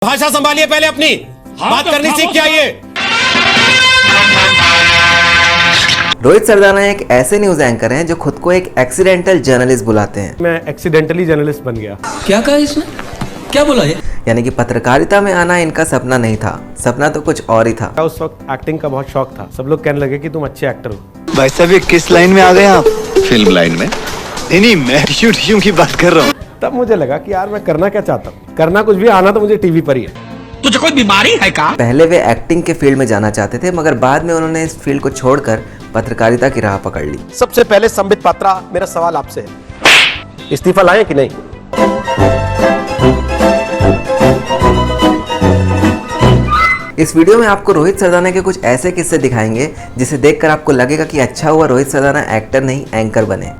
भाषा संभालिए पहले अपनी। बात तो करनी सीख के आइए। रोहित सरदाना एक ऐसे न्यूज एंकर हैं जो खुद को एक एक्सीडेंटल जर्नलिस्ट बुलाते हैं। मैं एक्सीडेंटली जर्नलिस्ट बन गया। क्या कहा इसने? क्या बोला ये? यानी कि पत्रकारिता में आना इनका सपना नहीं था, सपना तो कुछ और ही था। उस वक्त एक्टिंग का बहुत शौक था। सब लोग कहने लगे कि तुम अच्छे एक्टर हो। भाई साहब ये किस लाइन में आ गए आप? फिल्म लाइन में? नहीं मैं टिश्यू की बात कर रहा हूँ। तब मुझे लगा कि यार मैं करना क्या चाहता हूँ, करना कुछ भी, आना तो मुझे टीवी पर ही है। तुझे कोई बीमारी है क्या? पहले वे एक्टिंग के फील्ड में जाना चाहते थे, मगर बाद में उन्होंने इस फील्ड को छोड़कर पत्रकारिता की राह पकड़ ली। सबसे पहले संबित पात्रा, मेरा सवाल आपसे है, इस्तीफा लाएं कि नहीं? इस वीडियो में आपको रोहित सरदाना के कुछ ऐसे किस्से दिखाएंगे जिसे देखकर आपको लगेगा कि अच्छा हुआ रोहित सरदाना एक्टर नहीं एंकर बने।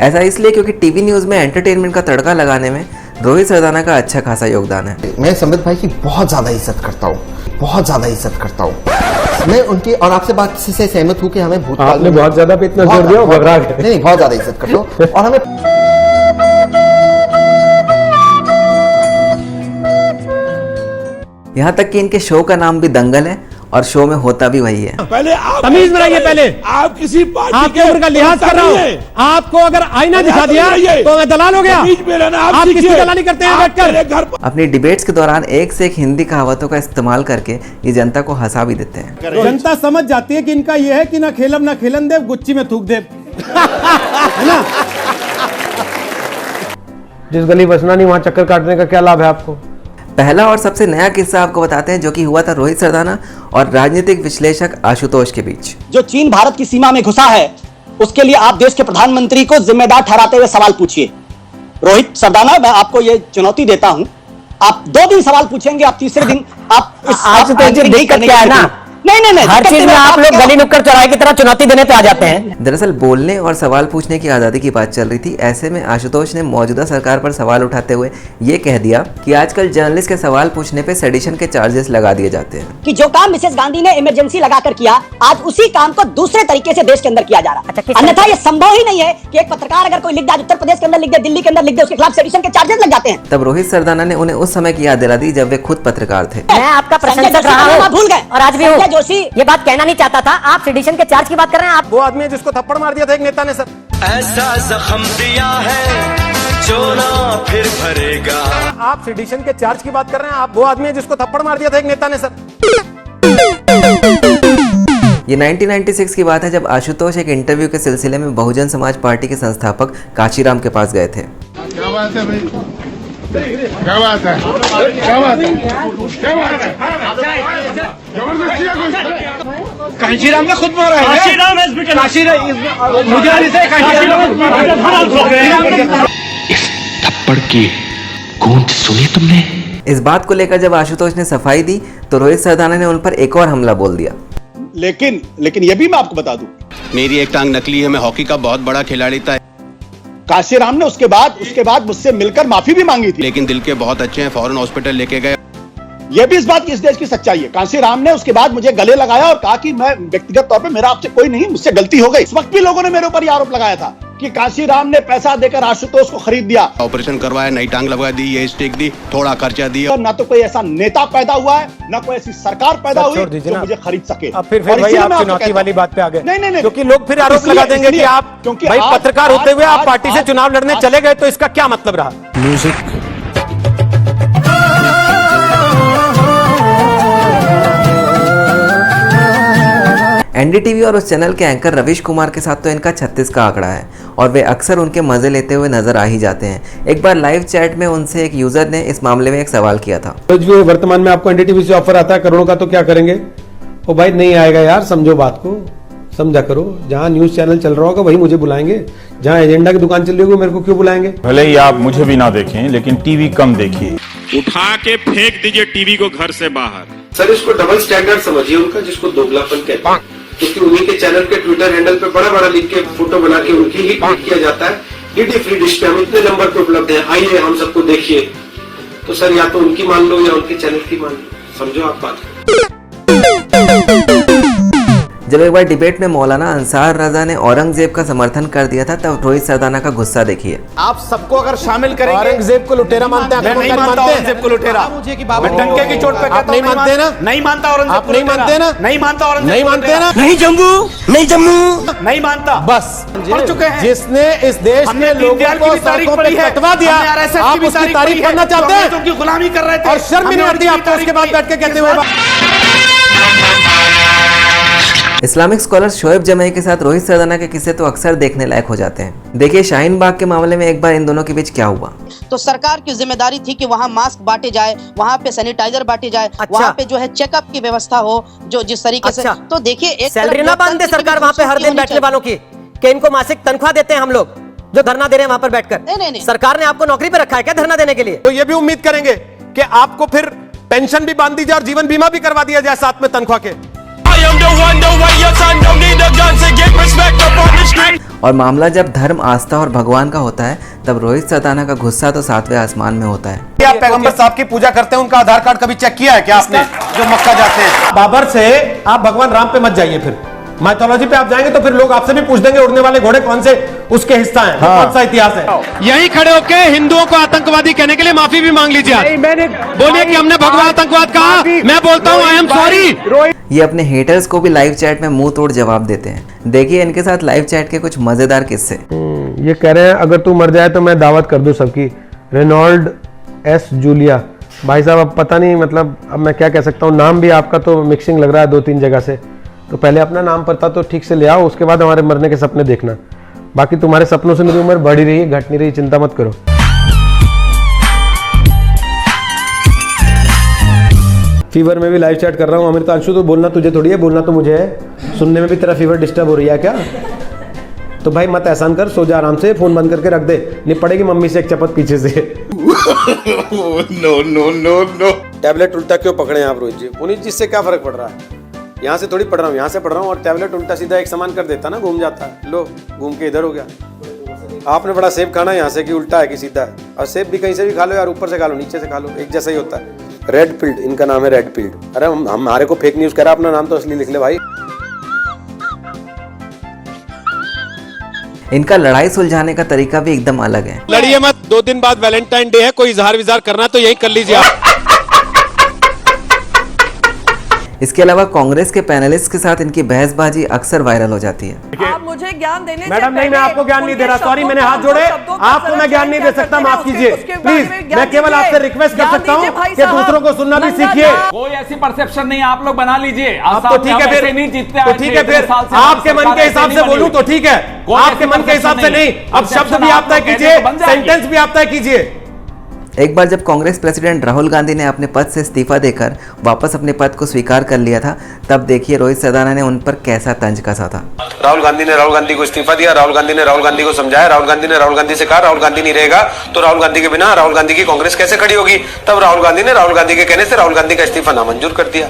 ऐसा इसलिए क्योंकि टीवी न्यूज में एंटरटेनमेंट का तड़का लगाने में रोहित सरदाना का अच्छा खासा योगदान है। मैं संबित भाई की बहुत ज्यादा इज्जत करता हूँ, बहुत ज्यादा इज्जत करता हूँ मैं उनकी, और आपसे बात से सहमत हूँ कि हमें भूतकाल आपने बहुत ज्यादा पे इतना जोर दिया, घबरा गए। नहीं, बहुत ज्यादा इज्जत करता हूँ और हमें यहाँ तक कि इनके शो का नाम भी दंगल है और शो में होता भी वही है। पहले आप तमीज बनाइए। पहले आप किसी पार्टी आपकी उम्र का लिहाज कर रहा हूँ। आपको अगर आईना दिखा दिया तो मैं दलाल हो गया। आप किसकी दलाली करते हैं बैठकर? अपनी डिबेट्स के दौरान एक से एक हिंदी कहावतों का इस्तेमाल करके ये जनता को हंसा भी देते हैं। जनता समझ जाती है कि इनका ये है कि ना खेलब ना खेलन देव, गुच्ची में थूक देव, है ना? जिस गली बसना नहीं वहां चक्कर काटने का क्या लाभ है आपको? पहला और सबसे नया किस्सा आपको बताते हैं जो कि हुआ था रोहित सरदाना और राजनीतिक विश्लेषक आशुतोष के बीच। जो चीन भारत की सीमा में घुसा है उसके लिए आप देश के प्रधानमंत्री को जिम्मेदार ठहराते हुए सवाल पूछिए। रोहित सरदाना, मैं आपको ये चुनौती देता हूं, आप 2 दिन सवाल पूछेंगे, आप तीसरे दिन आप नहीं करने का ना। नहीं हर चीज में आप लोग गली नुक्कड़ चौराहे की तरह चुनौती देने पे आ जाते हैं। दरअसल बोलने और सवाल पूछने की आज़ादी की बात चल रही थी। ऐसे में आशुतोष ने मौजूदा सरकार पर सवाल उठाते हुए ये कह दिया कि आजकल जर्नलिस्ट के सवाल पूछने पे सेडिशन के चार्जेस लगा दिए जाते हैं। कि जो काम मिसेस गांधी ने इमरजेंसी लगाकर किया, आज उसी काम को दूसरे तरीके से देश के अंदर किया जा रहा है। अन्यथा ये संभव ही नहीं है कि एक पत्रकार अगर कोई लिख दे, उत्तर प्रदेश के अंदर लिख दे, दिल्ली के अंदर लिख दे, उसके खिलाफ सेडिशन के चार्जेस लग जाते हैं। तब रोहित सरदाना ने उन्हें उस समय की याद दिला दी जब वे खुद पत्रकार थे। मैं आपका प्रशंसक रहा हूं, भूल गए और आज भी हूं। जोशी ये बात कहना नहीं चाहता था, आप सेडिशन के चार्ज की बात कर रहे हैं। आप वो आदमी है जिसको थप्पड़ मार दिया था एक नेता ने। सर ऐसा जख्म दिया है जो ना फिर भरेगा। आप सेडिशन के चार्ज की बात कर रहे हैं। आप वो आदमी है जिसको थप्पड़ मार दिया था एक नेता ने। सर ये 1996 की बात है जब आशुतोष एक इंटरव्यू के सिलसिले में बहुजन समाज पार्टी के संस्थापक काशीराम के पास गए थे। क्या बात है भाई? क्या बात है? क्या बात है? क्या बात है? जबरदस्ती है कुछ? काशीराम का खुद मारा है। काशीराम हॉस्पिटल, इस थप्पड़ की गूंज सुनी तुमने? इस बात को लेकर जब आशुतोष ने सफाई दी तो रोहित सरदाना ने उन पर एक और हमला बोल दिया। लेकिन ये भी मैं आपको बता दूं, मेरी एक टांग नकली है, मैं हॉकी का बहुत बड़ा खिलाड़ी था। काशीराम ने उसके बाद मुझसे मिलकर माफी भी मांगी थी। लेकिन दिल के बहुत अच्छे हैं, फौरन हॉस्पिटल लेके गए। यह भी इस बात की, इस देश की सच्चाई है। काशीराम ने उसके बाद मुझे गले लगाया और कहा कि मैं व्यक्तिगत तौर पे, मेरा आपसे कोई नहीं, मुझसे गलती हो गई। इस वक्त भी लोगों ने मेरे ऊपर ये आरोप लगाया था कि काशीराम ने पैसा देकर आशुतोष को खरीद दिया, ऑपरेशन करवाया, नई टांग लगवा दी, ये स्टिक दी, थोड़ा खर्चा दिया। ना तो कोई ऐसा नेता पैदा हुआ है, ना कोई ऐसी सरकार पैदा हुई जो मुझे खरीद सके। अब फिर भाई आप चुनौती वाली बात पे आ गए। नहीं, क्योंकि लोग फिर आरोप लगा देंगे कि आप भाई पत्रकार होते हुए आप पार्टी से चुनाव लड़ने चले गए, तो इसका क्या मतलब रहा? म्यूजिक एनडीटीवी और उस चैनल के एंकर रवीश कुमार के साथ तो इनका 36 का आंकड़ा है और वे अक्सर उनके मजे लेते हुए नजर आ ही जाते हैं। एक बार लाइव चैट में उनसे एक यूजर ने इस मामले में एक सवाल किया था। जो वर्तमान में आपको एनडीटीवी से ऑफर आता है करोड़ों का, तो क्या करेंगे? ओ भाई नहीं आएगा यार, समझो बात को, समझा करो। जहाँ न्यूज चैनल चल रहा होगा वही मुझे बुलाएंगे, जहाँ एजेंडा की दुकान चल रही होगी मेरे को क्यों बुलाएंगे? भले ही आप मुझे भी ना देखें लेकिन टीवी कम देखिए। उठा के फेंक दीजिए टीवी को घर से बाहर। सर इसको डबल स्टैंडर्ड समझिए उनका, जिसको दोगलापन कहते हैं, क्योंकि उन्हीं के चैनल के ट्विटर हैंडल पे बड़ा लिख के फोटो बना के उनकी ही ट्वीट किया जाता है। डीडी फ्री डिश पे हम इतने नंबर पे उपलब्ध है, आइए हम सबको देखिए। तो सर या तो उनकी मान लो या उनके चैनल की मान लो, समझो आप बात। जब एक बार डिबेट में मौलाना अंसार रजा ने औरंगजेब का समर्थन कर दिया था तब रोहित सरदाना का गुस्सा देखिए। आप सबको अगर शामिल करेंगे, औरंगजेब को लुटेरा मानते हैं? मैं नहीं मानता औरंगजेब को लुटेरा। मैं डंके की चोट पे कहता हूं, नहीं मानते ना? नहीं मानता औरंगजेब आप नहीं मानते ना? नहीं मानता औरंगजेब, नहीं मानते ना? नहीं जम्मू नहीं मानता। बस पढ़ चुके हैं। जिसने इस देश के लोगों को सड़कों पे कटवा दिया, आप उसकी तारीफ करना चाहते हैं? जो गुलामी कर रहे थे और शर्म नहीं आती आपको उसके बाद बैठ के कहते हुए? इस्लामिक स्कॉलर शोएब जमई के साथ रोहित सरदाना के किस्से तो अक्सर देखने लायक हो जाते हैं। देखिए शाहीन बाग के मामले में एक बार इन दोनों के बीच क्या हुआ। तो सरकार की जिम्मेदारी थी कि वहाँ मास्क बांटे जाए, वहाँ पे सैनिटाइजर बांटे जाए, वहाँ पे जो है चेकअप की व्यवस्था हो, जो जिस तरीके से। तो देखिए एक सैलरी ना बांधे सरकार वहाँ पे हर दिन बैठने वालों की, कि इनको मासिक तनख्वाह देते हैं हम लोग जो धरना दे रहे हैं वहाँ पर बैठकर। नहीं। सरकार ने आपको नौकरी पे रखा है क्या धरना देने के लिए? तो ये भी उम्मीद करेंगे कि आपको फिर पेंशन भी बांध दी जाए और जीवन बीमा भी करवा दिया जाए साथ में तनख्वाह के। और मामला जब धर्म, आस्था और भगवान का होता है तब रोहित सरदाना का गुस्सा तो सातवें आसमान में होता है। आप पैगंबर साहब की पूजा करते हैं, उनका आधार कार्ड कभी चेक किया है क्या आपने? जो मक्का जाते हैं बाबर से, आप भगवान राम पे मत जाइए। फिर माइथोलॉजी पे आप जाएंगे तो फिर लोग आपसे भी पूछ देंगे उड़ने वाले घोड़े कौन से उसके हिस्सा हैं, कौन सा इतिहास है। यही खड़े होके हिंदुओं को आतंकवादी कहने के लिए माफी भी मांग लीजिए। बोलिए कि हमने भगवान आतंकवाद कहा, मैं बोलता हूँ आई एम सॉरी। ये अपने हेटर्स को भी लाइव चैट में मुंह तोड़ जवाब देते हैं। देखिए इनके साथ लाइव चैट के कुछ मजेदार किस्से। ये कह रहे हैं अगर तू मर जाए तो मैं दावत कर दूं सबकी। रेनॉल्ड एस जूलिया, भाई साहब अब पता नहीं, मतलब अब मैं क्या कह सकता हूँ, नाम भी आपका तो मिक्सिंग लग रहा है 2-3 जगह से। तो पहले अपना नाम पता तो ठीक से ले आओ, उसके बाद हमारे मरने के सपने देखना। बाकी तुम्हारे सपनों से मेरी उम्र बढ़ ही रही है, घट नहीं रही, चिंता मत करो। फीवर में भी लाइव चैट कर रहा हूँ अमृतांशु, तो बोलना तुझे थोड़ी है, बोलना तो मुझे है। सुनने में भी तेरा फीवर डिस्टर्ब हो रही है क्या? तो भाई मत एहसान कर, सो जा आराम से, फोन बंद करके रख दे, नहीं पड़ेगी मम्मी से एक चपत पीछे से। नो। टैबलेट उल्टा क्यों पकड़े आप रोहित जी? पुनीत जी से क्या फर्क पड़ रहा है? यहाँ से थोड़ी पढ़ रहा हूँ, यहाँ से पढ़ रहा हूँ, और टैबलेट उल्टा सीधा एक समान कर देता ना, घूम जाता है। लो घूम के इधर हो गया। आपने बड़ा सेब खाना यहाँ से कि उल्टा है कि सीधा है? और सेब भी कहीं से भी खा लो यार, ऊपर से खा लो नीचे से खा लो, एक जैसा ही होता है। रेड पिल्ड इनका नाम है, रेड पिल्ड। अरे हमारे को फेक न्यूज कह रहा, अपना नाम तो असली लिख ले भाई। इनका लड़ाई सुलझाने का तरीका भी एकदम अलग है। लड़िए मत, 2 दिन बाद वैलेंटाइन डे है, कोई इजहार विजार करना तो यही कर लीजिए आप। इसके अलावा कांग्रेस के पैनलिस्ट के साथ इनकी बहसबाजी अक्सर वायरल हो जाती है। आप मुझे ज्ञान देने मैडम नहीं, मैं आपको ज्ञान नहीं दे रहा, सॉरी मैंने हाथ जोड़े, आपको मैं ज्ञान नहीं दे सकता, माफ कीजिए प्लीज। मैं केवल आपसे रिक्वेस्ट कर सकता हूँ कि दूसरों को सुनना भी सीखिए। कोई ऐसी परसेप्शन नहीं, आप लोग बना लीजिए। आप तो ठीक है फिर, नहीं जीतते, तो ठीक है फिर, आपके मन के हिसाब से बोलूं तो ठीक है, आपके मन के हिसाब से नहीं। अब शब्द भी आप तय कीजिए, सेंटेंस भी आप तय कीजिए। एक बार जब कांग्रेस प्रेसिडेंट राहुल गांधी ने अपने पद से इस्तीफा देकर वापस अपने पद को स्वीकार कर लिया था, तब देखिए रोहित सरदाना ने उन पर कैसा तंज कसा था। राहुल गांधी ने राहुल गांधी को इस्तीफा दिया, राहुल गांधी ने राहुल गांधी को समझाया, राहुल गांधी ने राहुल गांधी से कहा राहुल गांधी नहीं रहेगा तो राहुल गांधी के बिना राहुल गांधी की कांग्रेस कैसे खड़ी होगी। तब राहुल गांधी ने राहुल गांधी के कहने से राहुल गांधी का इस्तीफा नामंजूर कर दिया।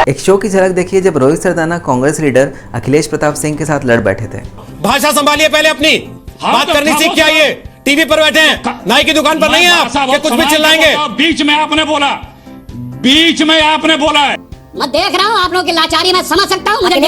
एक शो की झलक देखिए जब रोहित सरदाना कांग्रेस लीडर अखिलेश प्रताप सिंह के साथ लड़ बैठे थे। भाषा संभालिए पहले अपनी, बात करनी सीख के आइए। टीवी पर बैठे हैं, नाई की दुकान पर नहीं है आप कि कुछ भी चिल्लाएंगे। बीच में आपने बोला, बीच में आपने बोला है। मैं देख रहा हूँ आप लोगों की लाचारी, मैं समझ सकता हूँ। अपनी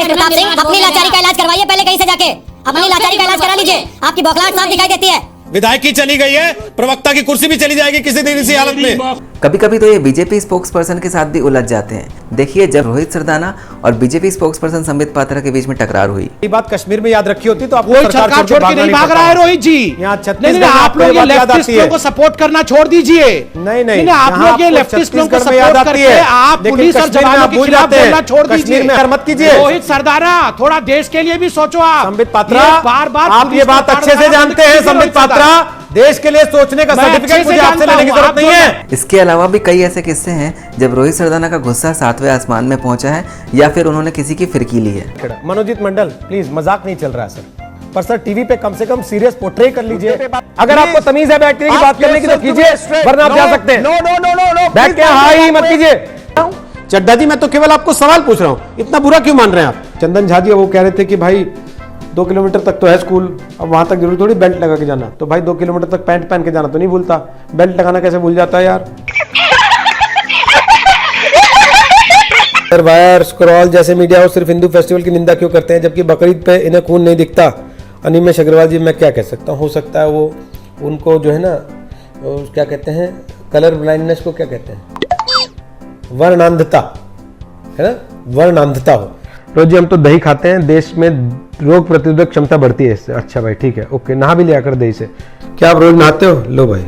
लाचारी का इलाज करवाइए पहले कहीं से जाके, अपनी लाचारी का इलाज करा लीजिए, आपकी बौखलाहट साफ दिखाई देती है। विधायक चली गई है, प्रवक्ता की कुर्सी भी चली जाएगी किसी दिन इसी हालत में। कभी कभी तो ये बीजेपी स्पोक्सपर्सन के साथ भी उलझ जाते हैं। देखिए जब रोहित सरदाना और बीजेपी स्पोक्सपर्सन संबित पात्रा के बीच में टकरार हुई। ये बात कश्मीर में याद रखी होती तो आपको सरकार छोड़ के नहीं भाग रहा है रोहित जी। यहाँ नहीं, आप लोग ये लेफ्टिस्टों को सपोर्ट करना छोड़ दीजिए। नहीं, आप लोग ये लेफ्टिस्टों को सपोर्ट करके आप पुलिस और जवानों के खिलाफ बोलना छोड़ दीजिए। मत कीजिए। रोहित सरदाना थोड़ा देश के लिए भी सोचो। आप संबित पात्रा, बार-बार आप ये बात अच्छे से जानते हैं संबित पात्रा, देश के लिए सोचने का सर्टिफिकेट मुझे आपसे लेने की जरूरत नहीं है। इसके अलावा भी कई ऐसे किस्से हैं जब रोहित सरदाना का गुस्सा सातवें आसमान में पहुंचा है या फिर उन्होंने किसी की फिरकी ली है। मनोजीत मंडल प्लीज, मजाक नहीं चल रहा है सर, पर सर टीवी पे कम से कम सीरियस पोर्ट्रे कर लीजिए। अगर आपको तमीज है बैठ के बात करने की तो कीजिए, वरना आप जा सकते हैं। नो, बैठ के हाई मत कीजिए। चड्डा जी मैं तो केवल आपको सवाल पूछ रहा हूँ, इतना बुरा क्यों मान रहे हैं आप? चंदन झा जी वो कह रहे थे कि भाई 2 किलोमीटर तक तो है स्कूल, अब वहां तक जरूर थोड़ी बेल्ट लगा के जाना। तो भाई 2 किलोमीटर तक पैंट पहन के जाना तो नहीं भूलता, बेल्ट लगाना कैसे भूल जाता है यार? वायर स्क्रॉल जैसे मीडिया हाउस सिर्फ हिंदू फेस्टिवल की निंदा क्यों करते हैं, जबकि बकरीद पे इन्हें खून नहीं दिखता? अनिमेश अग्रवाल जी, मैं क्या कह सकता हूँ, हो सकता है वो उनको जो है ना क्या कहते हैं, कलर ब्लाइंडनेस को क्या कहते हैं, वर्णांधता है ना, वर्णांधता हो। रोज जी हम तो दही खाते हैं, देश में रोग प्रतिरोधक क्षमता बढ़ती है इससे। अच्छा भाई ठीक है, ओके, नहा भी लिया कर दही से। क्या आप रोज नहाते हो? लो भाई,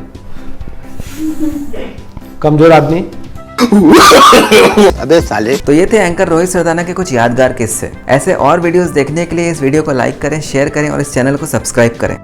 कमजोर आदमी। अबे साले। तो ये थे एंकर रोहित सरदाना के कुछ यादगार किस्से। ऐसे और वीडियोस देखने के लिए इस वीडियो को लाइक करें, शेयर करें और इस चैनल को सब्सक्राइब करें।